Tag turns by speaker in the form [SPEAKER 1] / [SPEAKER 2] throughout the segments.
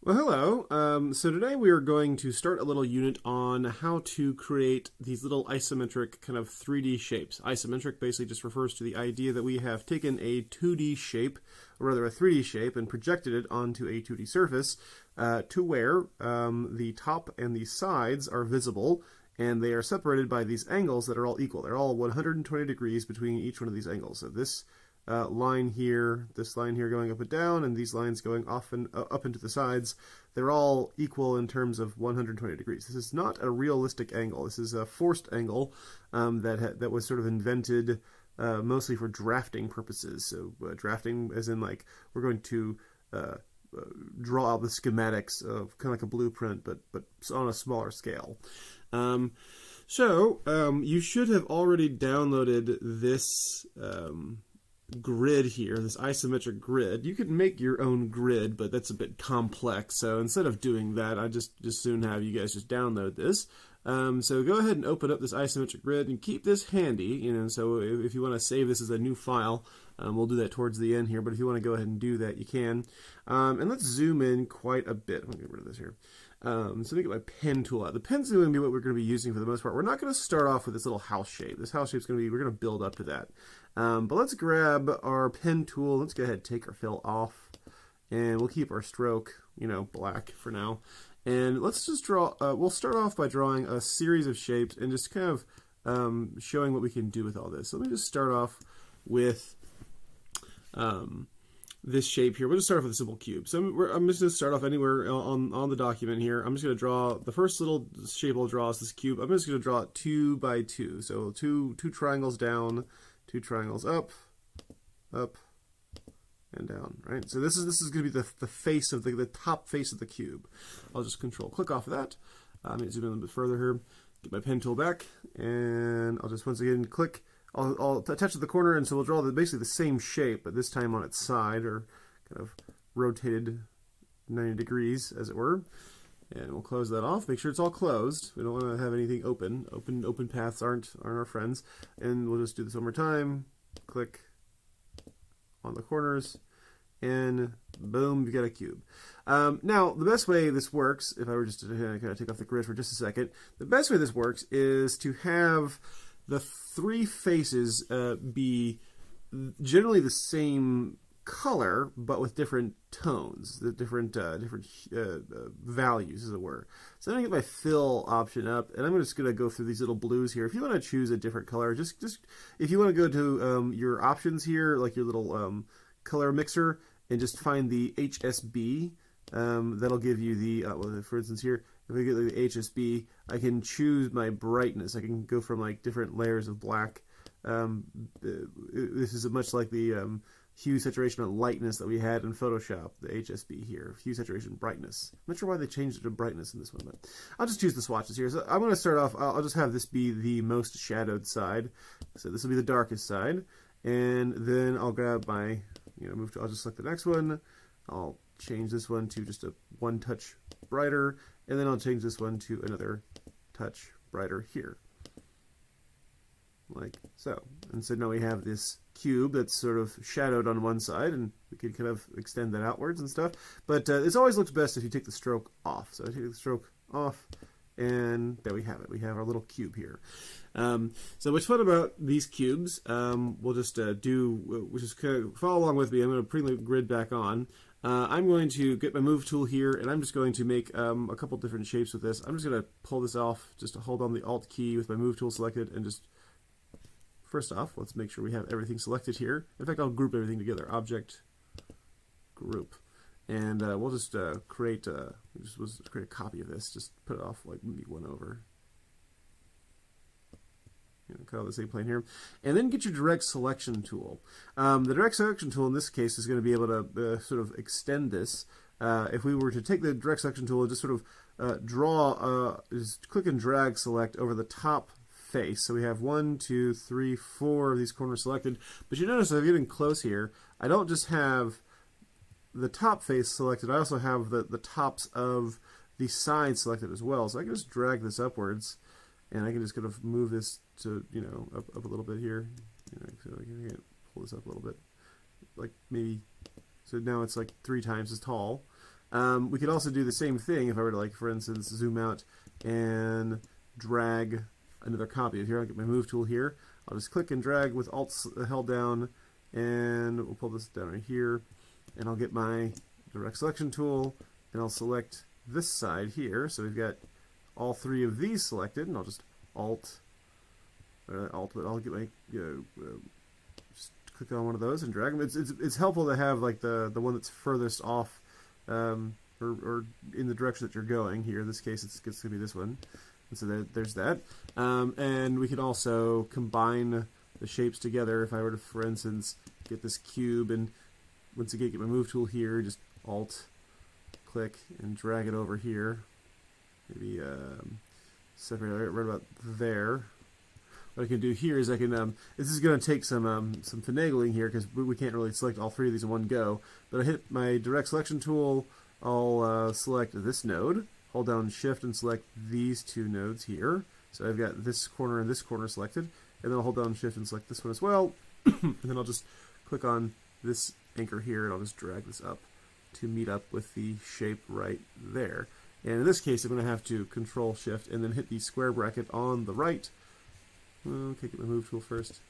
[SPEAKER 1] Well, hello. So today we are going to start a little unit on how to create these little isometric kind of 3D shapes. Isometric basically just refers to the idea that we have taken a 2D shape, or rather a 3D shape, and projected it onto a 2D surface to where the top and the sides are visible, and they are separated by these angles that are all equal. They're all 120 degrees between each one of these angles. So this line here, this line here going up and down, and these lines going off and up into the sides, they're all equal in terms of 120 degrees. This is not a realistic angle. This is a forced angle that was sort of invented mostly for drafting purposes. So drafting as in like we're going to draw out the schematics of kind of like a blueprint, but on a smaller scale. You should have already downloaded this grid here, this isometric grid. You could make your own grid, but that's a bit complex. So instead of doing that, I just soon have you guys just download this. So go ahead and open up this isometric grid and keep this handy. So if you want to save this as a new file, we'll do that towards the end here. But if you want to go ahead and do that, you can. And let's zoom in quite a bit. I'm gonna get rid of this here. So let me get my pen tool out. The pen's going to be what we're going to be using for the most part. We're not going to start off with this little house shape. This house shape is going to be, we're going to build up to that. But let's grab our pen tool. Let's go ahead and take our fill off. And we'll keep our stroke, black for now. And let's just draw, we'll start off by drawing a series of shapes and just kind of showing what we can do with all this. So let me just start off with this shape here. We'll just start off with a simple cube. So I'm just going to start off anywhere on the document here. I'm just going to draw, the first little shape I'll draw is this cube. I'm just going to draw it 2 by 2. So two triangles down, 2 triangles up, and down, right? So this is going to be the face of the top face of the cube. I'll just click off of that. I'm going to zoom in a little bit further here, get my pen tool back, and I'll just once again click. I'll attach to the corner, and so we'll draw basically the same shape, but this time on its side, or kind of rotated 90 degrees, as it were. And we'll close that off. Make sure it's all closed. We don't want to have anything open. Open paths aren't our friends. And we'll just do this one more time. Click on the corners, and boom, you got a cube. Now, the best way this works, if I were just to kind of take off the grid for just a second, the best way this works is to have the 3 faces be generally the same color, but with different tones, the different values, as it were. So I'm gonna get my fill option up, and I'm just gonna go through these little blues here. If you want to choose a different color, just if you want to go to your options here, like your little color mixer, and just find the HSB. That'll give you the, well, for instance here, if I get the HSB, I can choose my brightness. I can go from like different layers of black. This is much like the hue, saturation, and lightness that we had in Photoshop, the HSB here, hue, saturation, brightness. I'm not sure why they changed it to brightness in this one, but I'll just choose the swatches here. So I'm going to start off, I'll just have this be the most shadowed side. So this will be the darkest side. And then I'll grab my, I'll just select the next one. I'll change this one to just a 1 touch brighter, and then I'll change this one to another touch brighter here, like so. And so now we have this cube that's sort of shadowed on one side, and we can kind of extend that outwards and stuff. But it always looks best if you take the stroke off. So I take the stroke off, and there we have it. We have our little cube here. So what's fun about these cubes, we'll just kind of follow along with me. I'm going to bring the grid back on. I'm going to get my move tool here, and I'm just going to make a couple different shapes with this. I'm just going to pull this off, just to hold on the Alt key with my move tool selected, and just, first off, let's make sure we have everything selected here. In fact, I'll group everything together. Object, group. And we'll just create a copy of this. Just put it off like maybe 1 over. Cut out the same plane here, and then get your direct selection tool. The direct selection tool in this case is going to be able to sort of extend this. If we were to take the direct selection tool and just sort of just click and drag select over the top face. So we have 1, 2, 3, 4 of these corners selected. But you notice as I'm getting close here, I don't just have the top face selected, I also have the tops of the sides selected as well. So I can just drag this upwards, and I can just kind of move this to, up a little bit here. So I can pull this up a little bit. Like maybe, so now it's like 3 times as tall. We could also do the same thing if I were to, like, for instance, zoom out and drag another copy. Here, I'll get my move tool here. I'll just click and drag with Alt held down, and we'll pull this down right here, and I'll get my direct selection tool, and I'll select this side here. So we've got all three of these selected, and I'll just Alt, but I'll get my just click on one of those and drag them. It's helpful to have like the one that's furthest off, or in the direction that you're going. Here, in this case, it's going to be this one. And so there's that. And we can also combine the shapes together. If I were to, for instance, get this cube, and once again get my move tool here, just Alt click and drag it over here. Maybe separate it right about there. What I can do here is I can, this is going to take some finagling here, because we can't really select all three of these in one go, but I hit my direct selection tool, I'll select this node, hold down shift and select these two nodes here. So I've got this corner and this corner selected, and then I'll hold down shift and select this one as well, and then I'll just click on this anchor here, and I'll just drag this up to meet up with the shape right there. And in this case, I'm going to have to Control Shift and then hit the square bracket on the right. Okay, get my move tool first,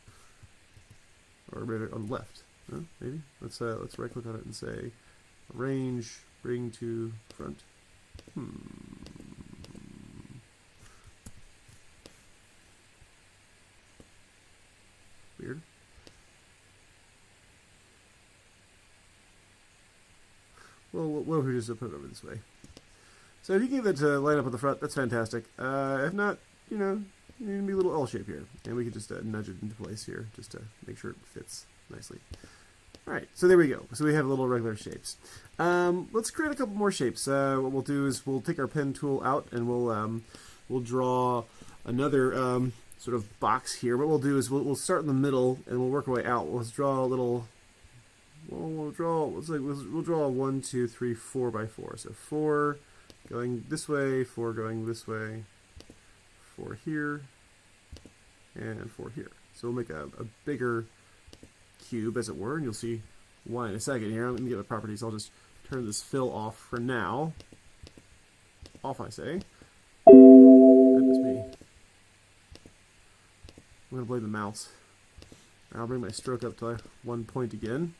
[SPEAKER 1] or maybe on the left. Maybe let's right click on it and say Arrange, Bring to Front. Weird. Well, we'll just put it over this way. So if you get that to line up at the front, that's fantastic. If not, you know, you're going to be a little L shape here. And we can just nudge it into place here just to make sure it fits nicely. Alright, so there we go. So we have little regular shapes. Let's create a couple more shapes. What we'll do is we'll take our pen tool out, and we'll draw another sort of box here. What we'll do is we'll start in the middle, and we'll work our way out. Let's draw a little... We'll draw 1, 2, 3, 4 by 4. So 4 going this way, 4 going this way, 4 here, and 4 here. So we'll make a bigger cube, as it were, and you'll see why in a second here. Let me get the properties. I'll just turn this fill off for now. Off, I say. Goodness me. I'm going to blame the mouse. I'll bring my stroke up to 1 point again.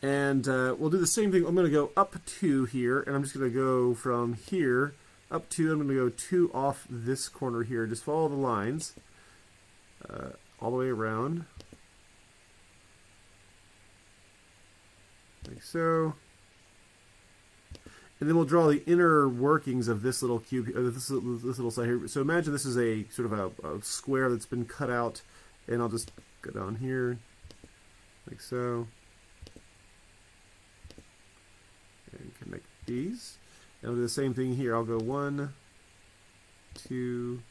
[SPEAKER 1] And we'll do the same thing. I'm going to go up 2 here, and I'm just going to go from here up 2. I'm going to go 2 off this corner here. Just follow the lines all the way around, like so. And then we'll draw the inner workings of this little cube, this little side here. So imagine this is a sort of a square that's been cut out, and I'll just go down here, like so. And connect these. And I'll do the same thing here. I'll go 1, 2,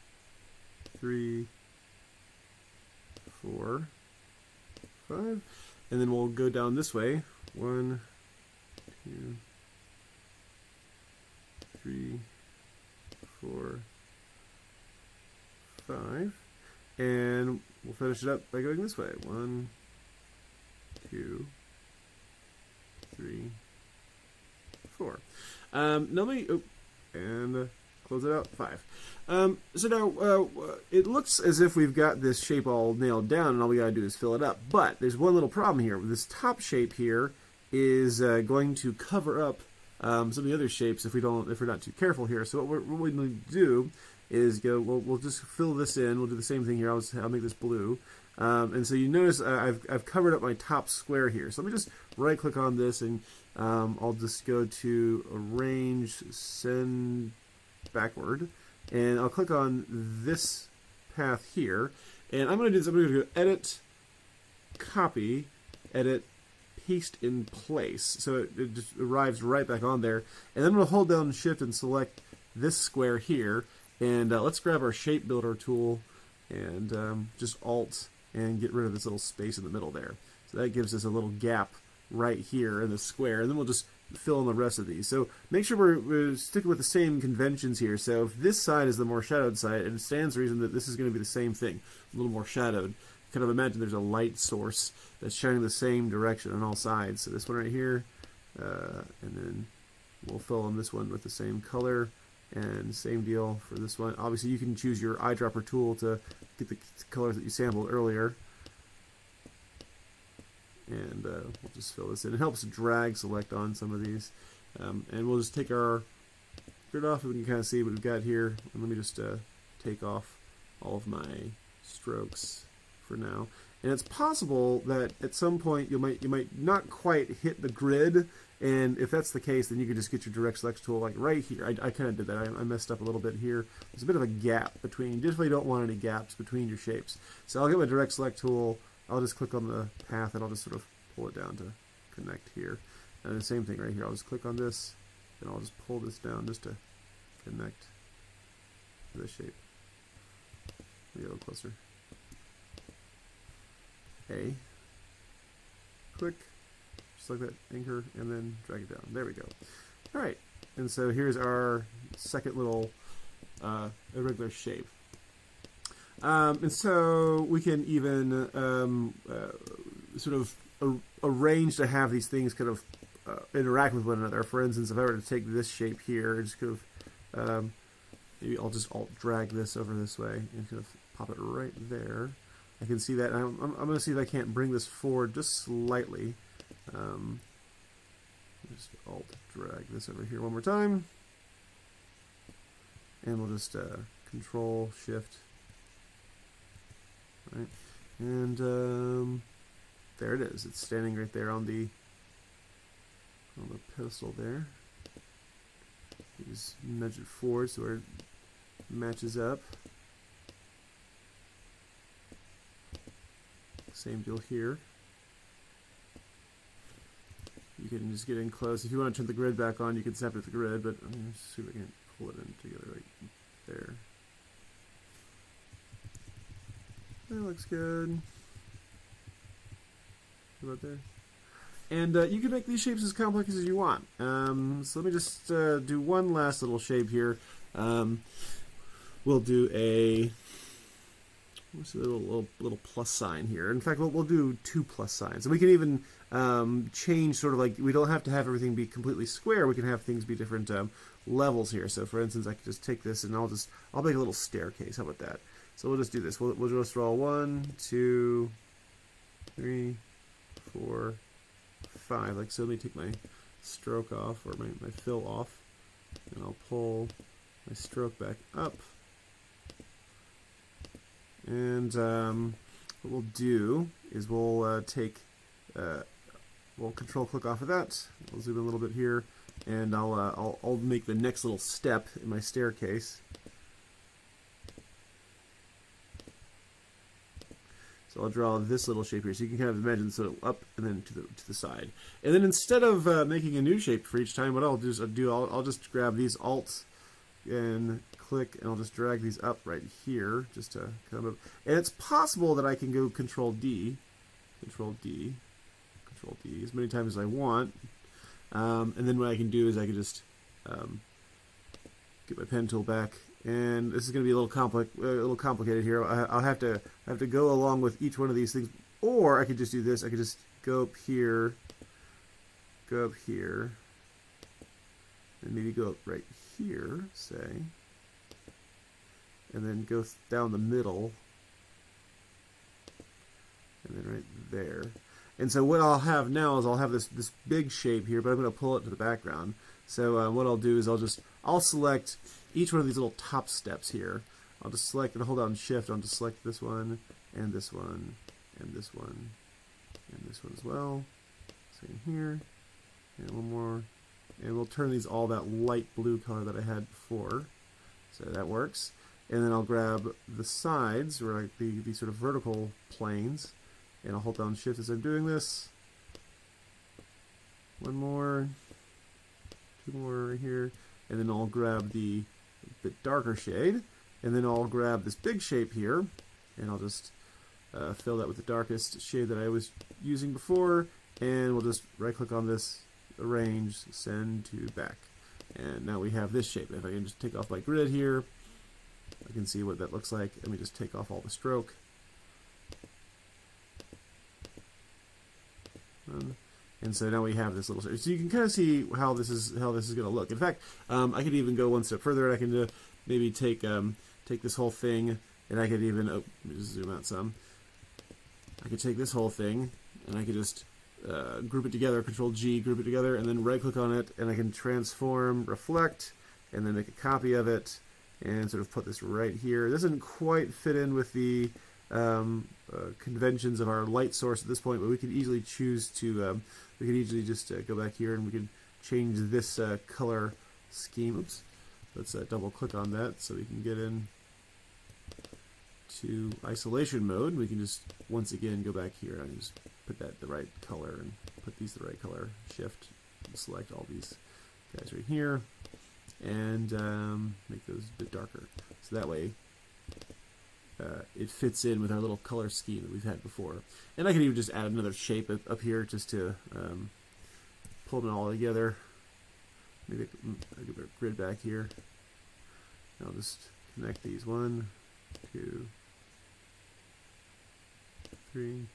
[SPEAKER 1] 3, 4, 5. And then we'll go down this way. 1, 2, 3, 4, 5. And we'll finish it up by going this way. 1, 2, 3, 4. Now let me, and close it out, 5. So now it looks as if we've got this shape all nailed down, and all we gotta do is fill it up. But there's one little problem here. This top shape here is going to cover up some of the other shapes if we're not too careful here. So what we need to do is we'll just fill this in. We'll do the same thing here. I'll make this blue. And so you notice I've covered up my top square here. So let me just right click on this, and I'll just go to Arrange, Send Backward, and I'll click on this path here. And I'm going to go Edit, Copy, Edit, Paste in Place. So it just arrives right back on there. And then I'm going to hold down Shift and select this square here. And let's grab our Shape Builder tool and just Alt and get rid of this little space in the middle there. So that gives us a little gap right here in the square, and then we'll just fill in the rest of these. So make sure we're sticking with the same conventions here. So if this side is the more shadowed side, it stands to reason that this is going to be the same thing, a little more shadowed. Kind of imagine there's a light source that's shining the same direction on all sides. So this one right here, and then we'll fill in this one with the same color, and same deal for this one. Obviously you can choose your eyedropper tool to get the colors that you sampled earlier. And we'll just fill this in. It helps drag select on some of these. And we'll just take our grid off, and we can kind of see what we've got here. And let me just take off all of my strokes for now. And it's possible that at some point you might not quite hit the grid, and if that's the case, then you can just get your direct select tool like right here. I kind of did that. I messed up a little bit here. There's a bit of a gap between. You definitely don't want any gaps between your shapes. So I'll get my direct select tool. I'll just click on the path, and I'll just sort of pull it down to connect here. And the same thing right here. I'll just click on this, and I'll just pull this down just to connect this shape. Get a little closer. A. Click, just like that anchor, and then drag it down. There we go. All right, and so here's our second little irregular shape. And so we can even sort of arrange to have these things kind of interact with one another. For instance, if I were to take this shape here and just kind of, maybe I'll just alt drag this over this way and kind of pop it right there. I can see that. I'm going to see if I can't bring this forward just slightly. Just alt drag this over here one more time. And we'll just Control Shift. Right. And there it is. It's standing right there on the pedestal there. You just nudge it forward so it matches up. Same deal here. You can just get in close. If you want to turn the grid back on, you can snap it to the grid, but I'm going to see if I can pull it in together right there. That looks good. About there. And you can make these shapes as complex as you want. So let me just do one last little shape here. We'll do a what's a little plus sign here. In fact, we'll do 2 plus signs. And we can even change sort of like, we don't have to have everything be completely square. We can have things be different levels here. So for instance, I can just take this and I'll make a little staircase. How about that? So we'll just do this. We'll just draw 1, 2, 3, 4, 5. Like so. Let me take my stroke off, or my fill off, and I'll pull my stroke back up. And what we'll do is we'll we'll control click off of that. I'll zoom in a little bit here, and I'll make the next little step in my staircase. So I'll draw this little shape here, so you can kind of imagine sort of up and then to the side. And then instead of making a new shape for each time, what I'll do is I'll just grab these alts and click, and I'll just drag these up right here, just to kind of. And it's possible that I can go Control D, Control D, Control D as many times as I want. And then what I can do is I can just get my pen tool back. And this is going to be a little complicated here. I'll have to go along with each one of these things, or I could just do this. I could just go up here, and maybe go up right here, say, and then go down the middle, and then right there. And so what I'll have now is I'll have this big shape here, but I'm going to pull it to the background. So what I'll do is I'll select each one of these little top steps here. I'll just select and hold down Shift. I'll just select this one, and this one, and this one, and this one as well. Same here, and one more. And we'll turn these all that light blue color that I had before. So that works. And then I'll grab the sides, or like the sort of vertical planes, and I'll hold down Shift as I'm doing this. One more, 2 more right here, and then I'll grab the bit darker shade, and then I'll grab this big shape here, and I'll just fill that with the darkest shade that I was using before, and we'll just right click on this, arrange, send to back, and now we have this shape. If I can just take off my grid here, I can see what that looks like. Let me just take off all the stroke, And so now we have this little. So you can kind of see how this is going to look. In fact, I could even go one step further, and I can maybe take this whole thing, and I could even let me just zoom out some. I could take this whole thing, and I could just group it together, Control G, group it together, and then right-click on it, and I can transform, reflect, and then make a copy of it, and sort of put this right here. It doesn't quite fit in with the conventions of our light source at this point, but we could easily choose to, we could easily just go back here and we can change this color scheme. Oops. Let's double click on that so we can get in to isolation mode. We can just once again go back here and just put that the right color and put these the right color. Shift and select all these guys right here and make those a bit darker. So that way it fits in with our little color scheme that we've had before. And I can even just add another shape up here just to pull them all together. Maybe I'll give it a grid back here. I'll just connect these 1, 2, 3,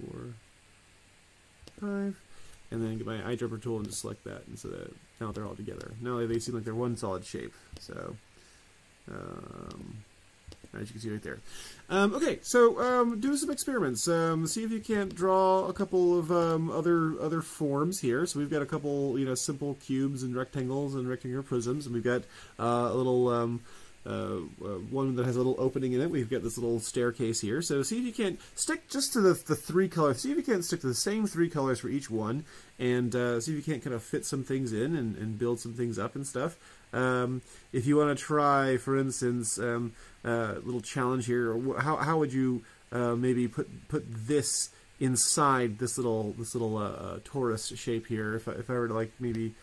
[SPEAKER 1] 4, 5, and then get my eyedropper tool and just select that. And so that now they're all together. Now they seem like they're one solid shape. So as you can see right there. Okay, so do some experiments. See if you can't draw a couple of other forms here. So we've got a couple, simple cubes and rectangular prisms, and we've got a little one that has a little opening in it. We've got this little staircase here. So see if you can't stick just to the 3 colors. See if you can't stick to the same 3 colors for each one, and see if you can't kind of fit some things in and build some things up and stuff. If you want to try, for instance, little challenge here, how would you maybe put this inside this little torus shape here? If I were to maybe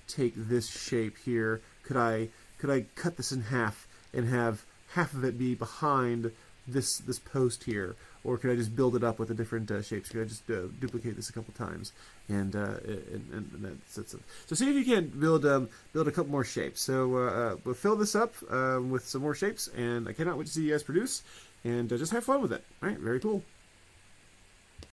[SPEAKER 1] take this shape here, could I cut this in half and have half of it be behind this post here, or could I just build it up with the different shapes? Could I just duplicate this a couple times and that's it. So see if you can build a couple more shapes. So we'll fill this up with some more shapes, and I cannot wait to see you guys produce, and just have fun with it. All right, very cool.